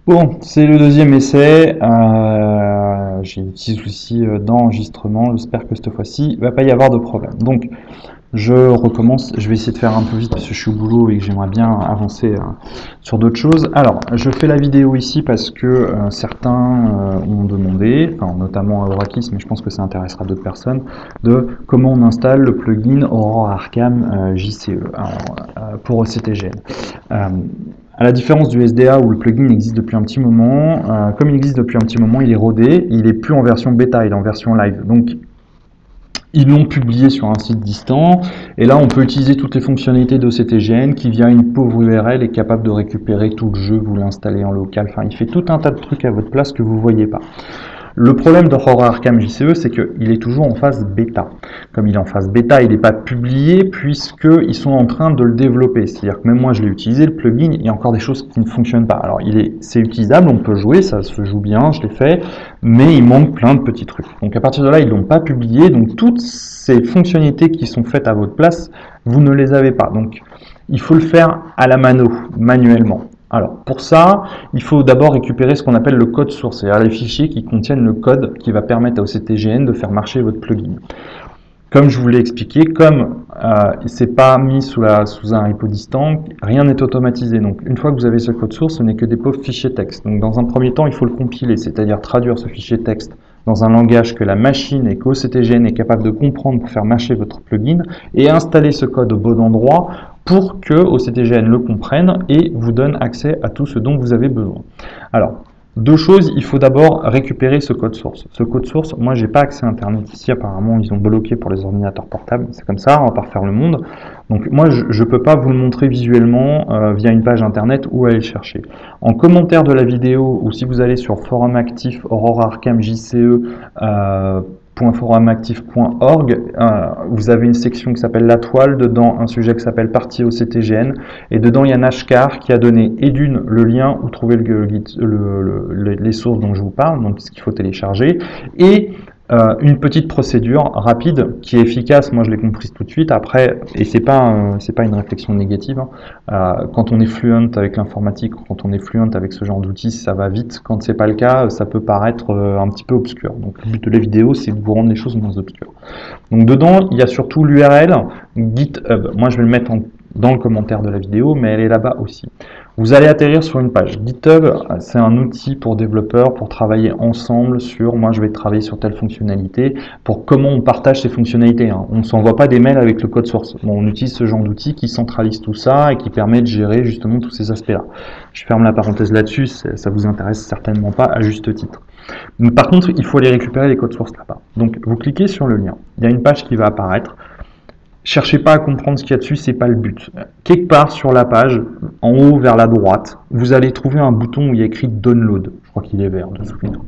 Bon, c'est le deuxième essai. J'ai des petits soucis d'enregistrement. J'espère que cette fois-ci, il ne va pas y avoir de problème. Donc, je recommence. Je vais essayer de faire un peu vite parce que je suis au boulot et que j'aimerais bien avancer sur d'autres choses. Alors, je fais la vidéo ici parce que certains ont demandé, enfin, notamment Aurakis, mais je pense que ça intéressera d'autres personnes, de comment on installe le plugin Aurora Arkham JCE pour OCTGN. À la différence du SDA où le plugin existe depuis un petit moment, comme il existe depuis un petit moment, il est rodé, il n'est plus en version bêta, il est en version live. Donc ils l'ont publié sur un site distant, et là on peut utiliser toutes les fonctionnalités d'OCTGN qui via une pauvre URL est capable de récupérer tout le jeu, vous l'installez en local, enfin il fait tout un tas de trucs à votre place que vous ne voyez pas. Le problème d'Aurora Arkham JCE, c'est qu'il est toujours en phase bêta. Comme il est en phase bêta, il n'est pas publié puisqu'ils sont en train de le développer. C'est-à-dire que même moi, je l'ai utilisé, le plugin, il y a encore des choses qui ne fonctionnent pas. Alors, c'est utilisable, on peut jouer, ça se joue bien, je l'ai fait, mais il manque plein de petits trucs. Donc, à partir de là, ils ne l'ont pas publié. Donc, toutes ces fonctionnalités qui sont faites à votre place, vous ne les avez pas. Donc, il faut le faire à la mano, manuellement. Alors, pour ça, il faut d'abord récupérer ce qu'on appelle le code source, c'est-à-dire les fichiers qui contiennent le code qui va permettre à OCTGN de faire marcher votre plugin. Comme je vous l'ai expliqué, comme c'est pas mis sous un repo distant, rien n'est automatisé. Donc, une fois que vous avez ce code source, ce n'est que des pauvres fichiers texte. Donc, dans un premier temps, il faut le compiler, c'est-à-dire traduire ce fichier texte dans un langage que la machine et qu'OCTGN est capable de comprendre pour faire marcher votre plugin, et installer ce code au bon endroit pour que OCTGN le comprenne et vous donne accès à tout ce dont vous avez besoin. Alors, deux choses, il faut d'abord récupérer ce code source. Ce code source, moi j'ai pas accès à internet ici, apparemment ils ont bloqué pour les ordinateurs portables, c'est comme ça, on va pas refaire le monde. Donc moi je peux pas vous le montrer visuellement via une page internet où aller le chercher. En commentaire de la vidéo, ou si vous allez sur forum actif Aurora Arkham JCE .forumactif.org, vous avez une section qui s'appelle la toile, dedans un sujet qui s'appelle partie OCTGN, et dedans il y a Nashkar qui a donné et d'une le lien où trouver les sources dont je vous parle, donc ce qu'il faut télécharger, et une petite procédure rapide qui est efficace. Moi je l'ai comprise tout de suite après, et c'est pas une réflexion négative, hein. Quand on est fluent avec l'informatique, quand on est fluent avec ce genre d'outils, ça va vite. Quand c'est pas le cas, ça peut paraître un petit peu obscur. Donc le but de la vidéo, c'est de vous rendre les choses moins obscures. Donc dedans, il y a surtout l'URL GitHub. Moi je vais le mettre dans le commentaire de la vidéo, mais elle est là-bas aussi. Vous allez atterrir sur une page. GitHub, c'est un outil pour développeurs, pour travailler ensemble sur, moi je vais travailler sur telle fonctionnalité, pour comment on partage ces fonctionnalités. On ne s'envoie pas des mails avec le code source. Bon, on utilise ce genre d'outil qui centralise tout ça et qui permet de gérer justement tous ces aspects-là. Je ferme la parenthèse là-dessus, ça vous intéresse certainement pas à juste titre. Par contre, il faut aller récupérer les codes sources là-bas. Donc vous cliquez sur le lien. Il y a une page qui va apparaître. Cherchez pas à comprendre ce qu'il y a dessus, c'est pas le but. Quelque part sur la page, en haut vers la droite, vous allez trouver un bouton où il y a écrit Download. Je crois qu'il est vert de souvenir.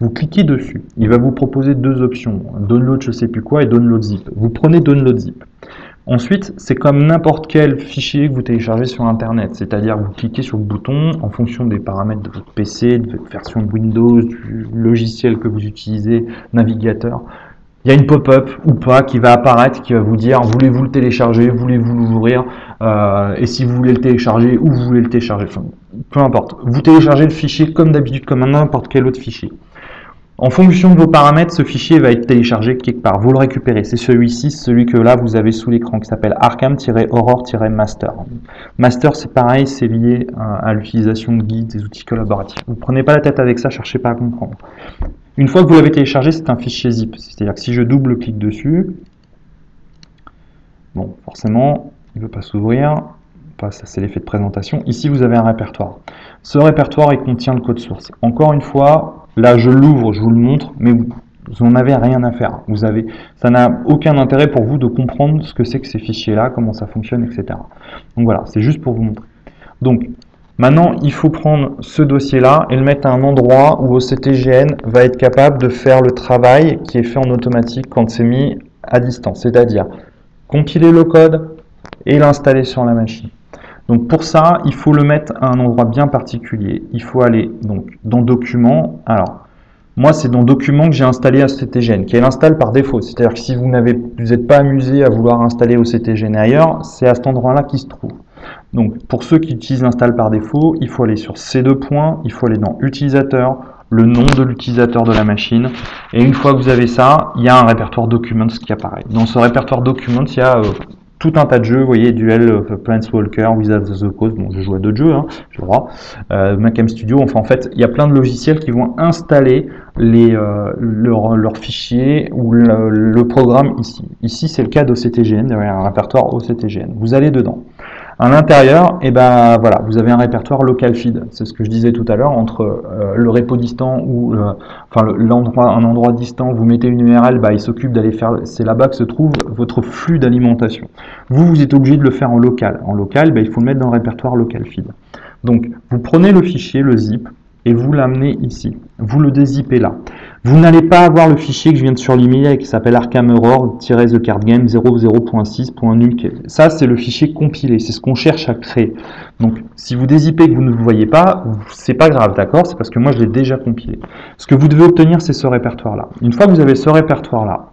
Vous cliquez dessus. Il va vous proposer deux options. Download je sais plus quoi et Download Zip. Vous prenez Download Zip. Ensuite, c'est comme n'importe quel fichier que vous téléchargez sur Internet. C'est-à-dire vous cliquez sur le bouton en fonction des paramètres de votre PC, de votre version de Windows, du logiciel que vous utilisez, navigateur. Il y a une pop-up ou pas qui va apparaître, qui va vous dire voulez-vous le télécharger, voulez-vous l'ouvrir, et si vous voulez le télécharger, où vous voulez le télécharger, enfin, peu importe. Vous téléchargez le fichier comme d'habitude, comme n'importe quel autre fichier. En fonction de vos paramètres, ce fichier va être téléchargé quelque part. Vous le récupérez. C'est celui-ci, celui que là vous avez sous l'écran, qui s'appelle Arkham-Aurore-Master. Master, c'est pareil, c'est lié à l'utilisation de guides, des outils collaboratifs. Vous ne prenez pas la tête avec ça, cherchez pas à comprendre. Une fois que vous l'avez téléchargé, c'est un fichier zip. C'est-à-dire que si je double-clique dessus, bon, forcément, il ne veut pas s'ouvrir. Ça, c'est l'effet de présentation. Ici, vous avez un répertoire. Ce répertoire, il contient le code source. Encore une fois, là, je l'ouvre, je vous le montre, mais vous n'en avez rien à faire. Ça n'a aucun intérêt pour vous de comprendre ce que c'est que ces fichiers-là, comment ça fonctionne, etc. Donc voilà, c'est juste pour vous montrer. Donc, maintenant, il faut prendre ce dossier-là et le mettre à un endroit où OCTGN va être capable de faire le travail qui est fait en automatique quand c'est mis à distance, c'est-à-dire compiler le code et l'installer sur la machine. Donc pour ça, il faut le mettre à un endroit bien particulier. Il faut aller donc dans Documents. Alors, moi, c'est dans Documents que j'ai installé OCTGN, qui est l'installe par défaut. C'est-à-dire que si vous n'êtes pas amusé à vouloir installer OCTGN ailleurs, c'est à cet endroit-là qu'il se trouve. Donc, pour ceux qui utilisent l'install par défaut, il faut aller sur ces deux points, il faut aller dans Utilisateur, le nom de l'utilisator de la machine, et une fois que vous avez ça, il y a un répertoire Documents qui apparaît. Dans ce répertoire Documents, il y a tout un tas de jeux, vous voyez, Duel, Planeswalker, Wizards of the Coast, bon, je joue à d'autres jeux, hein, j'ai le droit, Macam Studio, enfin en fait, il y a plein de logiciels qui vont installer leurs fichiers ou le programme ici. Ici, c'est le cas d'OCTGN, il y a un répertoire OCTGN. Vous allez dedans. À l'intérieur, et ben voilà, vous avez un répertoire local feed. C'est ce que je disais tout à l'heure, entre le repo distant ou un endroit distant, vous mettez une URL, bah, il s'occupe d'aller faire, c'est là-bas que se trouve votre flux d'alimentation. Vous êtes obligé de le faire en local. En local, bah, il faut le mettre dans le répertoire local feed. Donc, vous prenez le fichier, le zip, et vous l'amenez ici. Vous le dézippez là. Vous n'allez pas avoir le fichier que je viens de surligner qui s'appelle arkham-error-the card game 00.6.nuke. Ça, c'est le fichier compilé. C'est ce qu'on cherche à créer. Donc, si vous dézippez et que vous ne le voyez pas, c'est pas grave, d'accord? C'est parce que moi, je l'ai déjà compilé. Ce que vous devez obtenir, c'est ce répertoire-là. Une fois que vous avez ce répertoire-là,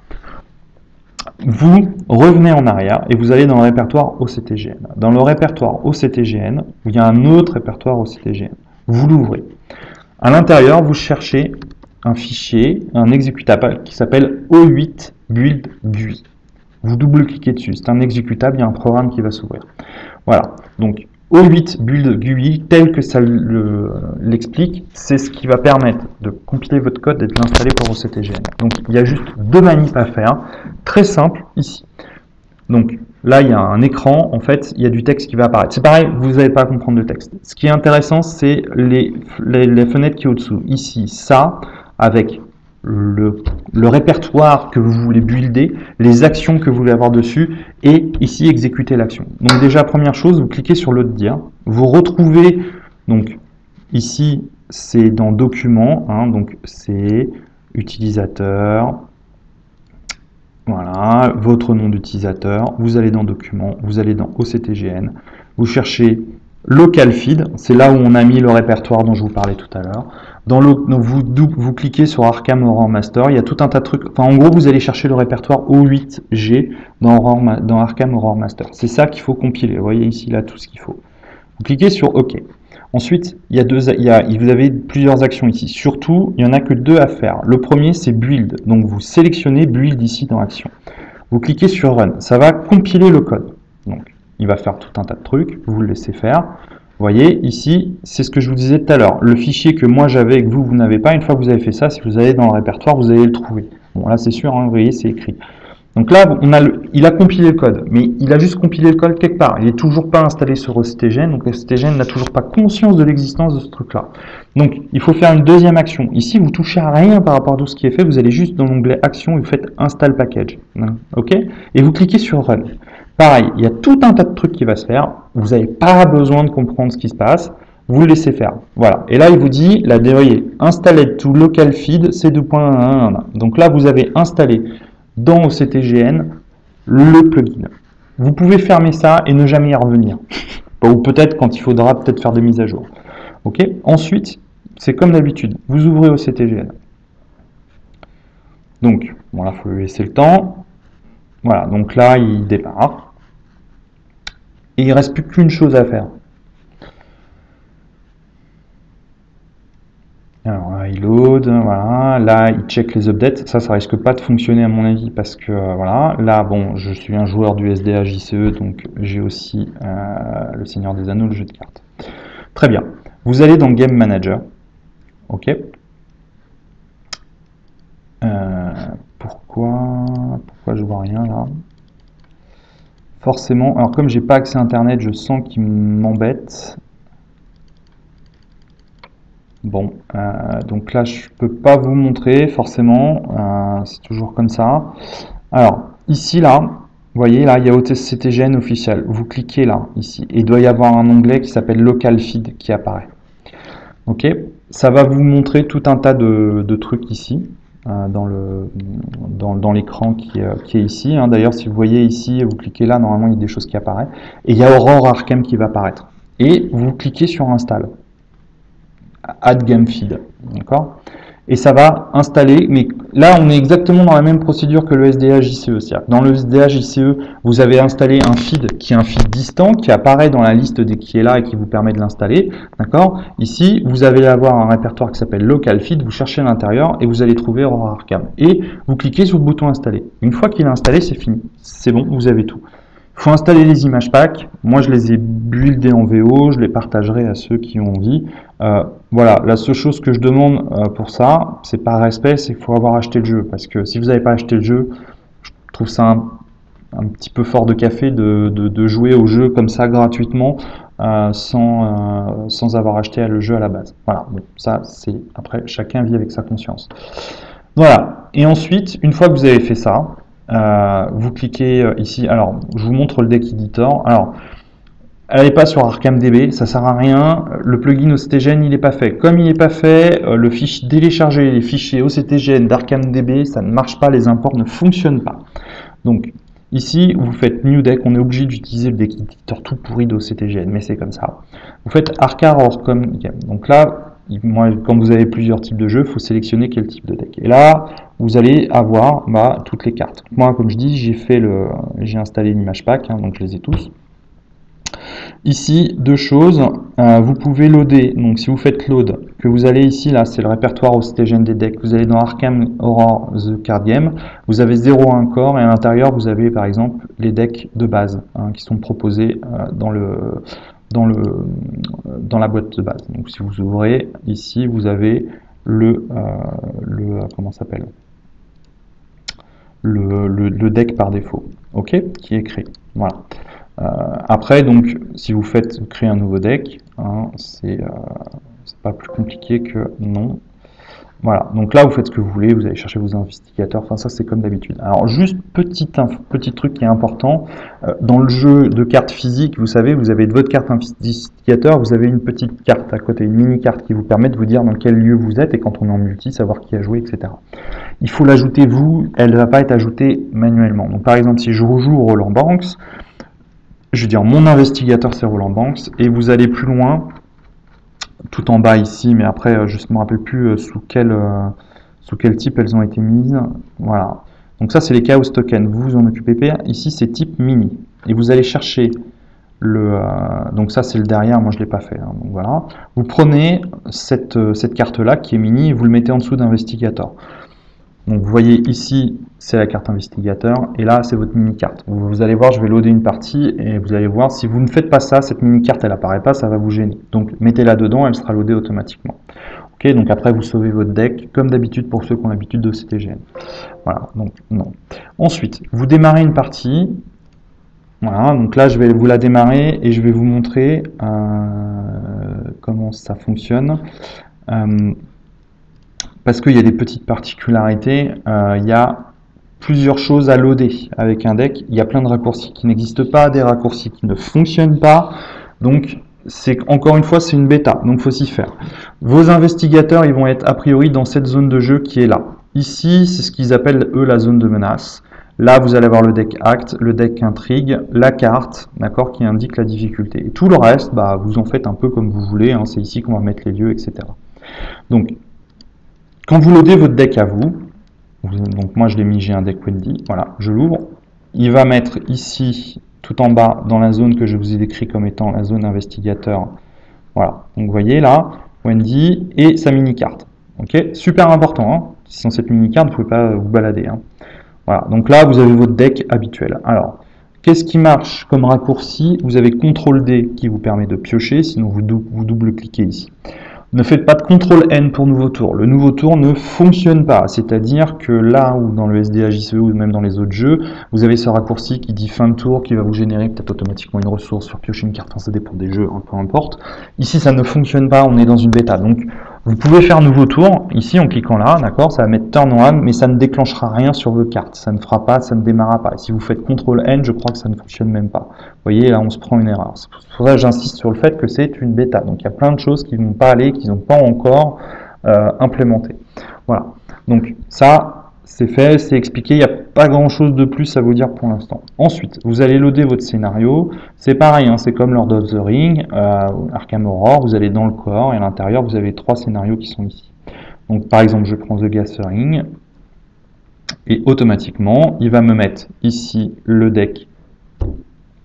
vous revenez en arrière et vous allez dans le répertoire OCTGN. Dans le répertoire OCTGN, il y a un autre répertoire OCTGN. Vous l'ouvrez. À l'intérieur, vous cherchez un fichier, un exécutable qui s'appelle O8 build GUI. Vous double-cliquez dessus, c'est un exécutable, il y a un programme qui va s'ouvrir. Voilà, donc O8 build GUI, tel que ça l'explique, c'est ce qui va permettre de compiler votre code et de l'installer pour OCTGN. Donc il y a juste deux manips à faire, très simple ici. Donc là, il y a un écran, en fait, il y a du texte qui va apparaître. C'est pareil, vous n'allez pas comprendre le texte. Ce qui est intéressant, c'est les fenêtres qui sont au-dessous. Ici, ça, avec le répertoire que vous voulez builder, les actions que vous voulez avoir dessus, et ici, exécuter l'action. Donc déjà, première chose, vous cliquez sur le dire. Vous retrouvez, donc ici, c'est dans Documents, hein, donc c'est utilisateur. Voilà, votre nom d'utilisateur, vous allez dans Documents, vous allez dans OCTGN, vous cherchez Local Feed, c'est là où on a mis le répertoire dont je vous parlais tout à l'heure. Vous cliquez sur Arkham Horror Master, il y a tout un tas de trucs, enfin en gros vous allez chercher le répertoire O8G dans Arkham Horror Master. C'est ça qu'il faut compiler, vous voyez ici là tout ce qu'il faut. Vous cliquez sur OK. Ensuite, vous avez plusieurs actions ici. Surtout, il n'y en a que deux à faire. Le premier, c'est Build. Donc, vous sélectionnez Build ici dans Action. Vous cliquez sur Run. Ça va compiler le code. Donc, il va faire tout un tas de trucs. Vous le laissez faire. Vous voyez, ici, c'est ce que je vous disais tout à l'heure. Le fichier que moi j'avais et que vous n'avez pas, une fois que vous avez fait ça, si vous allez dans le répertoire, vous allez le trouver. Bon, là, c'est sûr, hein, vous voyez, c'est écrit. Donc là, il a compilé le code, mais il a juste compilé le code quelque part. Il n'est toujours pas installé sur OCTGN, donc OCTGN n'a toujours pas conscience de l'existence de ce truc-là. Donc, il faut faire une deuxième action. Ici, vous touchez à rien par rapport à tout ce qui est fait. Vous allez juste dans l'onglet Action et vous faites Install Package. OK? Et vous cliquez sur Run. Pareil, il y a tout un tas de trucs qui va se faire. Vous n'avez pas besoin de comprendre ce qui se passe. Vous le laissez faire. Voilà. Et là, il vous dit, là, voyez, Installed to Local Feed, c'est 2.1. Donc là, vous avez installé dans OCTGN le plugin. Vous pouvez fermer ça et ne jamais y revenir. Ou peut-être quand il faudra peut-être faire des mises à jour. Ok. Ensuite, c'est comme d'habitude, vous ouvrez OCTGN. Donc, bon là, il faut lui laisser le temps. Voilà, donc là, il démarre. Et il ne reste plus qu'une chose à faire. Alors là, il load, voilà, là il check les updates, ça risque pas de fonctionner à mon avis parce que voilà, là bon, je suis un joueur du SDA JCE donc j'ai aussi le Seigneur des Anneaux, le jeu de cartes. Très bien, vous allez dans Game Manager, ok. Pourquoi je vois rien là? Forcément, alors comme j'ai pas accès à internet, je sens qu'il m'embête. Bon, donc là, je peux pas vous montrer, forcément, c'est toujours comme ça. Alors, ici, là, vous voyez, là, il y a OCTGN officiel. Vous cliquez là, ici, et il doit y avoir un onglet qui s'appelle Local Feed qui apparaît. Ok, ça va vous montrer tout un tas de trucs ici, dans l'écran qui est ici. Hein. D'ailleurs, si vous voyez ici, vous cliquez là, normalement, il y a des choses qui apparaissent. Et il y a Aurore Arkham qui va apparaître. Et vous cliquez sur Install. Add Game Feed, d'accord. et ça va installer, mais là on est exactement dans la même procédure que le SDA JCE. C'est-à-dire que dans le SDA JCE, vous avez installé un feed qui est un feed distant, qui apparaît dans la liste qui est là et qui vous permet de l'installer. D'accord? Ici, vous allez avoir un répertoire qui s'appelle Local Feed, vous cherchez à l'intérieur et vous allez trouver Aurora Arkham. Et vous cliquez sur le bouton installer. Une fois qu'il est installé, c'est fini. C'est bon, vous avez tout. Il faut installer les images packs. Moi, je les ai buildées en VO, je les partagerai à ceux qui ont envie. Voilà, la seule chose que je demande pour ça, c'est par respect, c'est qu'il faut avoir acheté le jeu. Parce que si vous n'avez pas acheté le jeu, je trouve ça un petit peu fort de café de jouer au jeu comme ça gratuitement sans avoir acheté le jeu à la base. Voilà, bon, ça, c'est après, chacun vit avec sa conscience. Voilà, et ensuite, une fois que vous avez fait ça, vous cliquez ici. Alors, je vous montre le deck editor. Alors, allez pas sur ArkhamDB, ça sert à rien. Le plugin OCTGen, il n'est pas fait. Comme il n'est pas fait, le fichier décharger les fichiers OCTGen d'ArkhamDB, ça ne marche pas, les imports ne fonctionnent pas. Donc, ici, vous faites New Deck, on est obligé d'utiliser le deck editor tout pourri d'OCTGen, mais c'est comme ça. Vous faites Arcar Orcom Game. Donc là, moi, quand vous avez plusieurs types de jeux, il faut sélectionner quel type de deck. Et là, vous allez avoir toutes les cartes. Moi, comme je dis, j'ai installé une image pack, donc je les ai tous. Ici, deux choses, vous pouvez loader, donc si vous faites load, que vous allez ici, là c'est le répertoire OCTGen des decks, vous allez dans Arkham Horror The Card Game, vous avez 0 à 1 corps, et à l'intérieur vous avez par exemple les decks de base, qui sont proposés dans la boîte de base. Donc si vous ouvrez, ici vous avez comment s'appelle, le deck par défaut, ok, qui est créé, voilà. Après, donc, si vous créez un nouveau deck, c'est pas plus compliqué que non. Voilà, donc là, vous faites ce que vous voulez, vous allez chercher vos investigateurs, enfin ça c'est comme d'habitude. Alors juste petit truc qui est important, dans le jeu de cartes physiques, vous savez, vous avez de votre carte investigateur, vous avez une petite carte à côté, une mini-carte qui vous permet de vous dire dans quel lieu vous êtes, et quand on est en multi, savoir qui a joué, etc. Il faut l'ajouter vous, elle ne va pas être ajoutée manuellement. Donc par exemple, si je rejoue Roland Banks, je veux dire, mon investigateur c'est Roland Banks, et vous allez plus loin, tout en bas ici, mais après je ne me rappelle plus sous quel type elles ont été mises. Voilà. Donc ça c'est les chaos tokens, vous vous en occupez pas. Ici c'est type mini, et vous allez chercher donc ça c'est le derrière, moi je ne l'ai pas fait. Donc voilà. Vous prenez cette carte là qui est mini et vous le mettez en dessous d'investigateur. Donc vous voyez ici, c'est la carte investigateur, et là c'est votre mini-carte. Vous allez voir, je vais loader une partie, et vous allez voir, si vous ne faites pas ça, cette mini-carte elle apparaît pas, ça va vous gêner. Donc mettez-la dedans, elle sera loadée automatiquement. Ok, donc après vous sauvez votre deck, comme d'habitude pour ceux qui ont l'habitude de CTGN. Voilà, donc non. Ensuite, vous démarrez une partie. Voilà, donc là je vais vous la démarrer, et je vais vous montrer comment ça fonctionne. Parce qu'il y a des petites particularités, il y a plusieurs choses à loader avec un deck, il y a plein de raccourcis qui n'existent pas, des raccourcis qui ne fonctionnent pas, donc encore une fois c'est une bêta, donc il faut s'y faire. Vos investigateurs ils vont être a priori dans cette zone de jeu qui est là. Ici c'est ce qu'ils appellent eux la zone de menace. Là vous allez avoir le deck Act, le deck Intrigue, la carte, d'accord, qui indique la difficulté. Et tout le reste, vous en faites un peu comme vous voulez, c'est ici qu'on va mettre les lieux, etc. Donc quand vous loadez votre deck à vous, donc moi je l'ai mis, j'ai un deck Wendy, voilà, je l'ouvre, il va mettre ici, tout en bas, dans la zone que je vous ai décrit comme étant la zone investigateur, voilà, donc vous voyez là, Wendy et sa mini-carte, ok, super important, sans cette mini-carte, vous ne pouvez pas vous balader, voilà, donc là vous avez votre deck habituel. Alors, qu'est-ce qui marche comme raccourci? Vous avez CTRL-D qui vous permet de piocher, sinon vous double-cliquez ici. Ne faites pas de CTRL-N pour nouveau tour. Le nouveau tour ne fonctionne pas. C'est-à-dire que là, ou dans le SDA JCE, ou même dans les autres jeux, vous avez ce raccourci qui dit fin de tour, qui va vous générer peut-être automatiquement une ressource, faire piocher une carte, ça dépend des jeux, peu importe. Ici, ça ne fonctionne pas, on est dans une bêta. Donc, vous pouvez faire nouveau tour, ici, en cliquant là, d'accord, ça va mettre turn on, mais ça ne déclenchera rien sur vos cartes. Ça ne fera pas, ça ne démarrera pas. Et si vous faites CTRL-N, je crois que ça ne fonctionne même pas. Vous voyez, là, on se prend une erreur. C'est pour ça que j'insiste sur le fait que c'est une bêta. Donc, il y a plein de choses qui ne vont pas aller, qui n'ont pas encore implémenté. Voilà. Donc, ça, c'est fait, c'est expliqué. Il n'y a pas grand-chose de plus à vous dire pour l'instant. Ensuite, vous allez loader votre scénario. C'est pareil, c'est comme Lord of the Ring, Arkham Horror. Vous allez dans le corps et à l'intérieur, vous avez 3 scénarios qui sont ici. Donc par exemple, je prends The Gathering, et automatiquement, il va me mettre ici le deck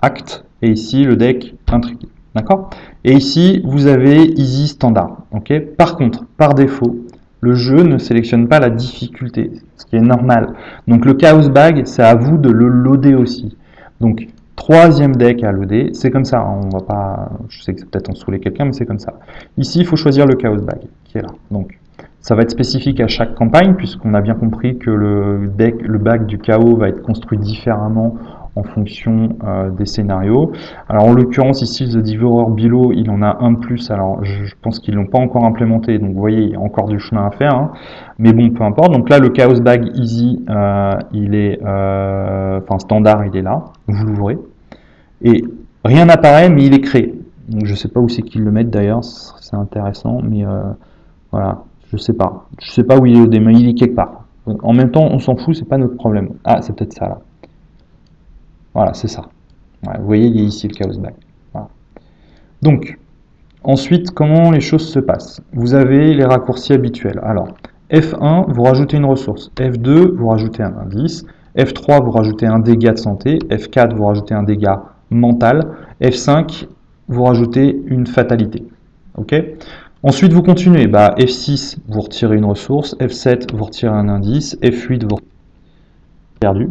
Act, et ici le deck Intrigue. D'accord? Et ici, vous avez Easy Standard. Ok? Par contre, par défaut, le jeu ne sélectionne pas la difficulté, ce qui est normal. Donc le Chaos Bag, c'est à vous de le loader aussi. Donc, troisième deck à loader, c'est comme ça. On va pas, je sais que c'est peut-être en saouler quelqu'un, mais c'est comme ça. Ici, il faut choisir le Chaos Bag, qui est là. Donc, ça va être spécifique à chaque campagne, puisqu'on a bien compris que le bag du chaos va être construit différemment en fonction des scénarios. Alors en l'occurrence ici, The Devourer Below, il en a un de plus, alors je pense qu'ils ne l'ont pas encore implémenté, donc vous voyez, il y a encore du chemin à faire, hein. Mais bon, peu importe. Donc là, le Chaos Bag Easy, il est, enfin standard, il est là, vous l'ouvrez, et rien n'apparaît, mais il est créé. Donc je ne sais pas où c'est qu'ils le mettent d'ailleurs, c'est intéressant, mais voilà, je sais pas. Je sais pas où il est au démarrage, il est quelque part. Donc, en même temps, on s'en fout, c'est pas notre problème. Ah, c'est peut-être ça là. Voilà, c'est ça. Ouais, vous voyez, il est ici le Chaos Bag. Voilà. Donc, ensuite, comment les choses se passent? Vous avez les raccourcis habituels. Alors, F1, vous rajoutez une ressource. F2, vous rajoutez un indice. F3, vous rajoutez un dégât de santé. F4, vous rajoutez un dégât mental. F5, vous rajoutez une fatalité. Ok? Ensuite, vous continuez. Bah, F6, vous retirez une ressource. F7, vous retirez un indice. F8, vous retirez perdu.